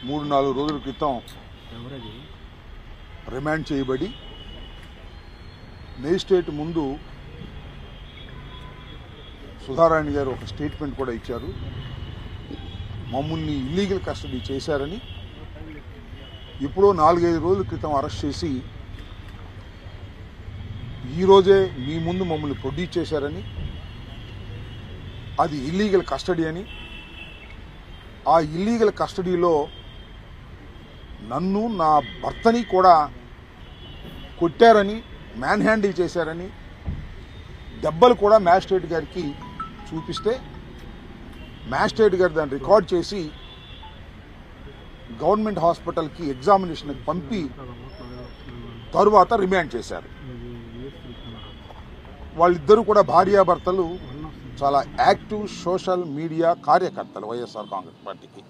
3-4 రోజుల క్రితం రిమాండ్ చేయబడి మేజిస్ట్రేట్ ముందు సుధారాణి గారు ఒక స్టేట్మెంట్ కూడా ఇచ్చారు. మమ్మల్ని ఇల్లీగల్ కస్టడీ చేశారని, ఎప్పుడో 4-5 రోజుల క్రితం అరెస్ట్ చేసి ఈరోజే మీ ముందు మమ్మల్ని ప్రొడ్యూస్ చేశారని, అది ఇల్లీగల్ కస్టడీ అని, ఆ ఇల్లీగల్ కస్టడీలో నన్ను నా భర్తని కూడా కొట్టారని, మ్యాన్ హ్యాండిల్ చేశారని, దెబ్బలు కూడా మ్యాజిస్ట్రేట్ గారికి చూపిస్తే మ్యాజిస్ట్రేట్ గారు దాన్ని రికార్డ్ చేసి గవర్నమెంట్ హాస్పిటల్కి ఎగ్జామినేషన్కి పంపి తరువాత రిమాండ్ చేశారు. వాళ్ళిద్దరూ కూడా భార్యాభర్తలు చాలా యాక్టివ్ సోషల్ మీడియా కార్యకర్తలు వైఎస్ఆర్ కాంగ్రెస్ పార్టీకి.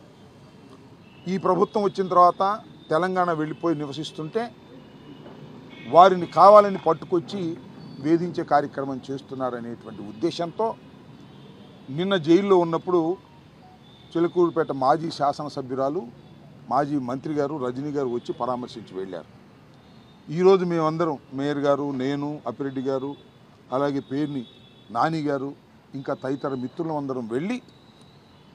ఈ ప్రభుత్వం వచ్చిన తర్వాత తెలంగాణ వెళ్ళిపోయి నివసిస్తుంటే వారిని కావాలని పట్టుకొచ్చి వేధించే కార్యక్రమం చేస్తున్నారనేటువంటి ఉద్దేశంతో నిన్న జైల్లో ఉన్నప్పుడు చిలకూరుపేట మాజీ శాసనసభ్యురాలు, మాజీ మంత్రి గారు రజనీ గారు వచ్చి పరామర్శించి వెళ్ళారు. ఈరోజు మేమందరం, మేయర్ గారు, నేను, అప్పిరెడ్డి గారు, అలాగే పేర్ని నాని గారు, ఇంకా తదితర మిత్రులు అందరం వెళ్ళి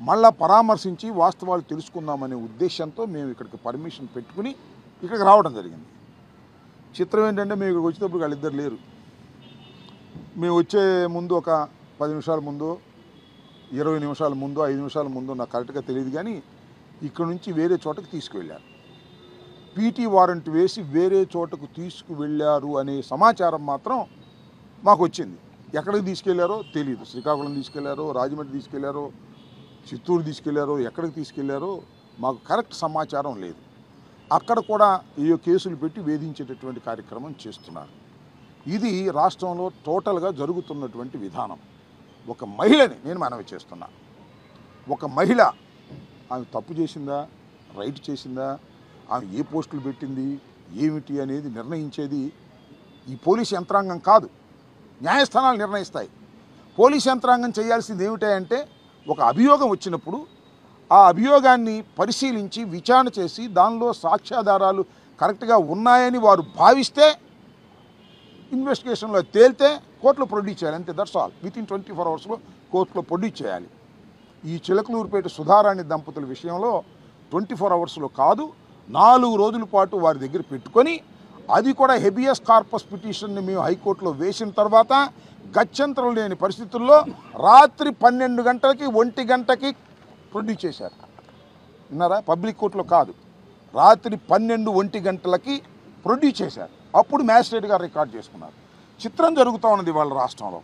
మళ్ళా పరామర్శించి వాస్తవాలు తెలుసుకుందామనే ఉద్దేశంతో మేము ఇక్కడికి పర్మిషన్ పెట్టుకుని ఇక్కడికి రావడం జరిగింది. చిత్రం ఏంటంటే మేము ఇక్కడికి వచ్చేటప్పుడు వాళ్ళిద్దరు లేరు. మేము వచ్చే ముందు ఒక 10 నిమిషాల ముందు, 20 నిమిషాల ముందు, 5 నిమిషాల ముందు నాకు కరెక్ట్గా తెలియదు, కానీ ఇక్కడ నుంచి వేరే చోటకు తీసుకువెళ్ళారు. పీటీ వారెంట్ వేసి వేరే చోటకు తీసుకువెళ్ళారు అనే సమాచారం మాత్రం మాకు వచ్చింది. ఎక్కడికి తీసుకెళ్లారో తెలియదు. శ్రీకాకుళం తీసుకెళ్లారో, రాజమండ్రి తీసుకెళ్లారో, చిత్తూరు తీసుకెళ్లారో, ఎక్కడికి తీసుకెళ్లారో మాకు కరెక్ట్ సమాచారం లేదు. అక్కడ కూడా ఏ కేసులు పెట్టి వేధించేటటువంటి కార్యక్రమం చేస్తున్నారు. ఇది రాష్ట్రంలో టోటల్గా జరుగుతున్నటువంటి విధానం. ఒక మహిళని నేను మనవి చేస్తున్నా, ఒక మహిళ ఆమె తప్పు చేసిందా, రైట్ చేసిందా, ఆమె ఏ పోస్టులు పెట్టింది, ఏమిటి అనేది నిర్ణయించేది ఈ పోలీస్ యంత్రాంగం కాదు, న్యాయస్థానాలు నిర్ణయిస్తాయి. పోలీస్ యంత్రాంగం చేయాల్సింది ఏమిటంటే ఒక అభియోగం వచ్చినప్పుడు ఆ అభియోగాన్ని పరిశీలించి విచారణ చేసి దానిలో సాక్ష్యాధారాలు కరెక్ట్గా ఉన్నాయని వారు భావిస్తే, ఇన్వెస్టిగేషన్లో తేలితే కోర్టులో ప్రొడ్యూస్ చేయాలి. అంతే, దట్స్ ఆల్. వితిన్ 24 అవర్స్లో కోర్టులో ప్రొడ్యూస్ చేయాలి. ఈ చిలకలూరుపేట సుధారాణి దంపతుల విషయంలో 24 అవర్స్లో కాదు, 4 రోజుల పాటు వారి దగ్గర పెట్టుకొని, అది కూడా హెబియస్ కార్పస్ పిటిషన్ని మేము హైకోర్టులో వేసిన తర్వాత గత్యంతరం లేని పరిస్థితుల్లో రాత్రి 12 గంటలకి 1 గంటకి ప్రొడ్యూస్ చేశారు. విన్నారా? పబ్లిక్ కోర్టులో కాదు, రాత్రి 12-1 గంటలకి ప్రొడ్యూస్ చేశారు. అప్పుడు మ్యాజిస్ట్రేట్ గారు రికార్డ్ చేసుకున్నారు. చిత్రం జరుగుతూ ఉన్నది వాళ్ళ రాష్ట్రంలో.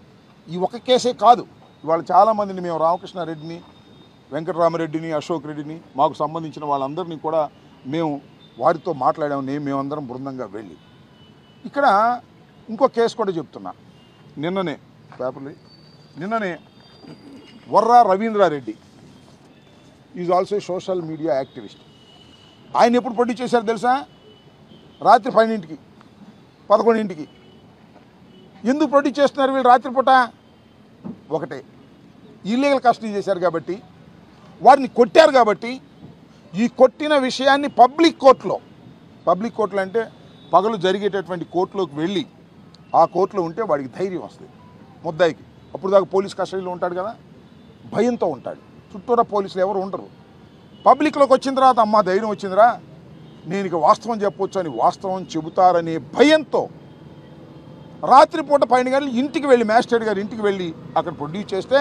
ఈ ఒక కేసే కాదు, ఇవాళ చాలామందిని మేము రామకృష్ణారెడ్డిని, వెంకటరామరెడ్డిని, అశోక్ రెడ్డిని, మాకు సంబంధించిన వాళ్ళందరినీ కూడా మేము వారితో మాట్లాడాము. మేమందరం బృందంగా వెళ్ళి ఇక్కడ ఇంకో కేసు కూడా చెప్తున్నా. నిన్ననే Varra Ravindra Reddy is also social media activist. ఆయన ఎప్పుడు ప్రొడ్యూస్ చేశారు తెలుసా? రాత్రి 12ంటికి 11ంటికి. ఎందుకు ప్రొడ్యూస్ చేస్తున్నారు వీళ్ళు రాత్రిపూట? ఒకటే, ఇల్లీగల్ కస్టడీ చేశారు కాబట్టి, వారిని కొట్టారు కాబట్టి. ఈ కొట్టిన విషయాన్ని పబ్లిక్ కోర్టులో అంటే పగలు జరిగేటటువంటి కోర్టులోకి వెళ్ళి ఆ కోర్టులో ఉంటే వాడికి ధైర్యం వస్తుంది ముద్దాయికి. అప్పుడు దాకా పోలీస్ కస్టడీలో ఉంటాడు కదా, భయంతో ఉంటాడు. చుట్టూరా పోలీసులు ఎవరు ఉండరు. పబ్లిక్లోకి వచ్చిన తర్వాత అమ్మ ధైర్యం వచ్చిందిరా, నేను ఇక వాస్తవం చెప్పొచ్చు అని వాస్తవం చెబుతారనే భయంతో రాత్రిపూట 12 గంటలు ఇంటికి వెళ్ళి, మ్యాజిస్ట్రేట్ గారు ఇంటికి వెళ్ళి అక్కడ ప్రొడ్యూస్ చేస్తే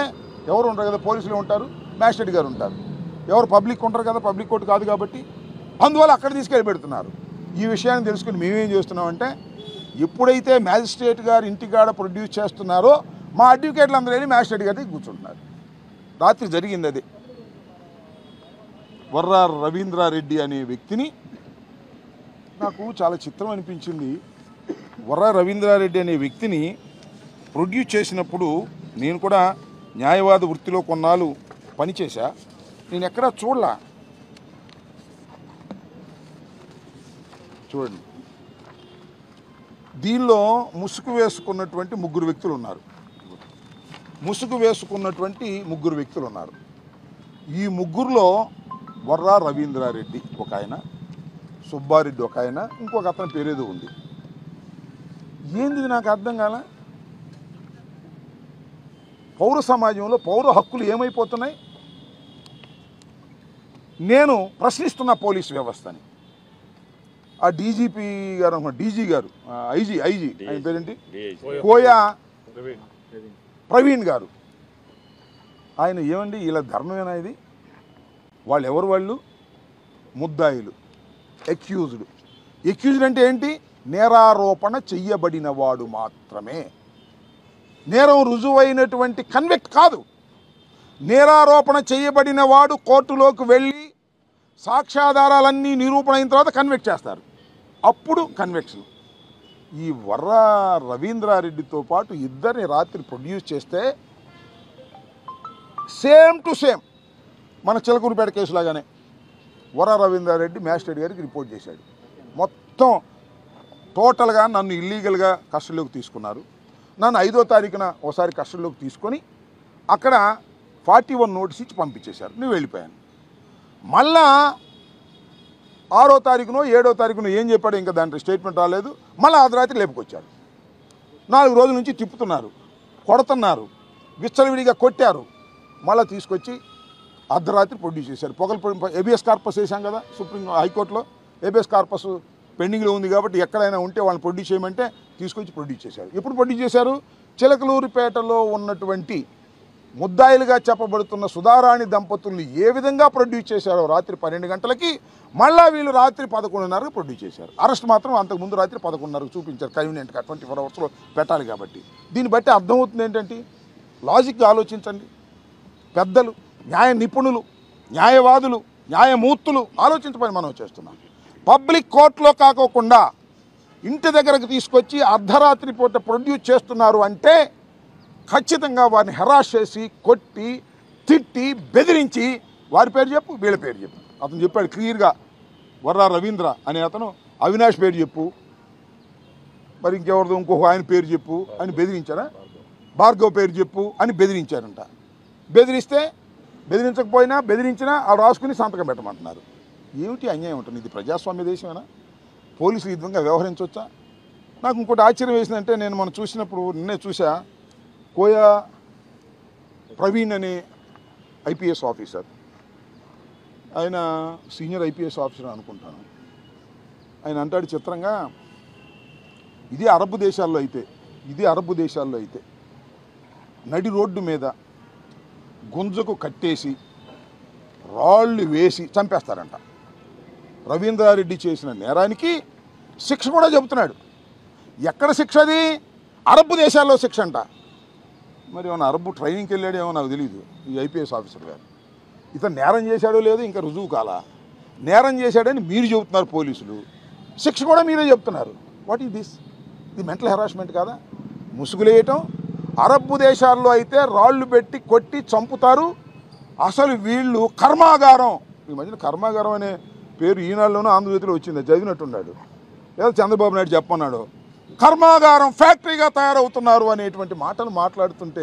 ఎవరు ఉంటారు కదా, పోలీసులు ఉంటారు, మ్యాజిస్ట్రేట్ గారు ఉంటారు. ఎవరు పబ్లిక్ ఉంటారు కదా, పబ్లిక్ కోర్టు కాదు కాబట్టి. అందువల్ల అక్కడ తీసుకెళ్ళి పెడుతున్నారు. ఈ విషయాన్ని తెలుసుకుని మేమేం చేస్తున్నామంటే, ఎప్పుడైతే మ్యాజిస్ట్రేట్ గారు ఇంటికాడ ప్రొడ్యూస్ చేస్తున్నారో మా అడ్వకేట్లు అందరూ వెళ్ళి మ్యాజిస్ట్రేట్ గారికి కూర్చుంటున్నారు. రాత్రి జరిగింది అది. వర్రా రవీంద్రారెడ్డి అనే వ్యక్తిని నాకు చాలా చిత్రం అనిపించింది. వర్రా రవీంద్రారెడ్డి అనే వ్యక్తిని ప్రొడ్యూస్ చేసినప్పుడు నేను కూడా న్యాయవాద వృత్తిలో కొన్నాళ్ళు పనిచేశా. నేను ఎక్కడా చూడలా. చూడండి, దీనిలో ముసుగు వేసుకున్నటువంటి 3 వ్యక్తులు ఉన్నారు. ఈ ముగ్గురులో వర్రా రవీంద్రారెడ్డి ఒక ఆయన, సుబ్బారెడ్డి ఒక ఆయన, ఇంకొక అతని పేరేదో ఉంది. ఏంది నాకు అర్థం కాల. పౌర సమాజంలో పౌర హక్కులు ఏమైపోతున్నాయి? నేను ప్రశ్నిస్తున్న పోలీస్ వ్యవస్థని. ఆ డీజీపీ గారు, డీజీ గారు, ఐజీ ఆయన పేరేంటి, కోయా ప్రవీణ్ గారు, ఆయన ఏమండి ఇలా ధర్మమేనా ఇది? వాళ్ళు ఎవరు? వాళ్ళు ముద్దాయిలు, ఎక్యూజ్డ్ అంటే ఏంటి? నేరారోపణ చెయ్యబడిన వాడు మాత్రమే. నేరం రుజువైనటువంటి కన్విక్ట్ కాదు. నేరారోపణ చేయబడిన వాడు కోర్టులోకి వెళ్ళి సాక్ష్యాధారాలన్నీ నిరూపణ అయిన తర్వాత కన్విక్ట్ చేస్తారు, అప్పుడు కన్విక్షన్. ఈ వర్రా రవీంద్రారెడ్డితో పాటు ఇద్దరిని రాత్రి ప్రొడ్యూస్ చేస్తే సేమ్ టు సేమ్ మన చిలకూరుపేట కేసులాగానే వర్రా రవీంద్రారెడ్డి మ్యాజిస్ట్రేట్ గారికి రిపోర్ట్ చేశాడు. మొత్తం టోటల్గా నన్ను ఇల్లీగల్గా కస్టడీలోకి తీసుకున్నారు. నన్ను 5వ తారీఖున ఒకసారి కస్టడీలోకి తీసుకొని అక్కడ 41 నోటీస్ ఇచ్చి పంపించేశారు. నేను వెళ్ళిపోయాను. మళ్ళా 6వ తారీఖునో 7వ తారీఖునో ఏం చెప్పాడు, ఇంకా దాంట్లో స్టేట్మెంట్ రాలేదు. మళ్ళీ అర్ధరాత్రి లేపుకొచ్చారు. 4 రోజుల నుంచి తిప్పుతున్నారు, కొడుతున్నారు, విచ్చలవిడిగా కొట్టారు. మళ్ళీ తీసుకొచ్చి అర్ధరాత్రి ప్రొడ్యూస్ చేశారు. ఏబిఎస్ కార్పస్ వేసాం కదా హైకోర్టులో. ఏబిఎస్ కార్పస్ పెండింగ్లో ఉంది కాబట్టి ఎక్కడైనా ఉంటే వాళ్ళని ప్రొడ్యూస్ చేయమంటే తీసుకొచ్చి ప్రొడ్యూస్ చేశారు. ఎప్పుడు ప్రొడ్యూస్ చేశారు? చిలకలూరిపేటలో ఉన్నటువంటి ముద్దాయిలుగా చెప్పబడుతున్న సుధారాణి దంపతుల్ని ఏ విధంగా ప్రొడ్యూస్ చేశారో రాత్రి 12 గంటలకి మళ్ళీ వీళ్ళు రాత్రి 11:30కి ప్రొడ్యూస్ చేశారు. అరెస్ట్ మాత్రం అంతకుముందు రాత్రి 11:30కు చూపించారు, కన్వీనియంట్గా 24 అవర్స్లో పెట్టాలి కాబట్టి. దీన్ని బట్టి అర్థమవుతుంది ఏంటంటే, లాజిక్గా ఆలోచించండి. పెద్దలు, న్యాయ నిపుణులు, న్యాయవాదులు, న్యాయమూర్తులు ఆలోచించమని మనం చేస్తున్నాం. పబ్లిక్ కోర్టులో కాకోకుండా ఇంటి దగ్గరకు తీసుకొచ్చి అర్ధరాత్రి పూట ప్రొడ్యూస్ చేస్తున్నారు అంటే ఖచ్చితంగా వారిని హెరాస్ చేసి, కొట్టి, తిట్టి, బెదిరించి వారి పేరు చెప్పు, వీళ్ళ పేరు చెప్పు. అతను చెప్పాడు క్లియర్గా, వర్రా రవీంద్ర అనే అతను అవినాష్ పేరు చెప్పు, మరి ఇంకెవరిదో ఇంకొక ఆయన పేరు చెప్పు అని బెదిరించారా? భార్గవ్ పేరు చెప్పు అని బెదిరించారంట. బెదిరించకపోయినా బెదిరించినా వాళ్ళు రాసుకుని సంతకం పెట్టమంటున్నారు. ఏమిటి అన్యాయం ఉంటుంది? ఇది ప్రజాస్వామ్య దేశమేనా? పోలీసులు ఈ విధంగా వ్యవహరించవచ్చా? నాకు ఇంకోటి ఆశ్చర్యం వేసిందంటే, నేను మనం చూసినప్పుడు నిన్నే చూసా, కోయా ప్రవీణ్ అనే ఐపీఎస్ ఆఫీసర్, ఆయన సీనియర్ ఐపీఎస్ ఆఫీసర్ అనుకుంటాను. ఆయన అంటాడు చిత్రంగా, ఇది అరబ్ దేశాల్లో అయితే నడి రోడ్డు మీద గుంజకు కట్టేసి రాళ్ళు వేసి చంపేస్తారంట. రవీంద్రారెడ్డి చేసిన నేరానికి శిక్ష కూడా చెబుతున్నాడు. ఎక్కడ శిక్ష? అది అరబ్ దేశాల్లో శిక్ష అంట. మరి ఏమన్నా అరబ్ ట్రైనింగ్కి వెళ్ళాడేమో నాకు తెలియదు ఈ ఐపీఎస్ ఆఫీసర్ గారు. ఇతను నేరం చేశాడో లేదో ఇంకా రుజువు కాలా. నేరం చేశాడని మీరు చెబుతున్నారు పోలీసులు, శిక్ష కూడా మీరే చెప్తున్నారు. What is this? ఇది మెంటల్ హెరాస్మెంట్ కాదా? ముసుగులేయటం. అరబ్ దేశాల్లో అయితే రాళ్ళు పెట్టి కొట్టి చంపుతారు. అసలు వీళ్ళు కర్మాగారం, ఈ మధ్యన కర్మాగారం అనే పేరు ఈనాడులోనూ ఆంధ్రజ్యోతిలో వచ్చింది, చదివినట్టున్నాడు. లేదా చంద్రబాబు నాయుడు చెప్పన్నాడు, కర్మాగారం ఫ్యాక్టరీగా తయారవుతున్నారు అనేటువంటి మాటలు మాట్లాడుతుంటే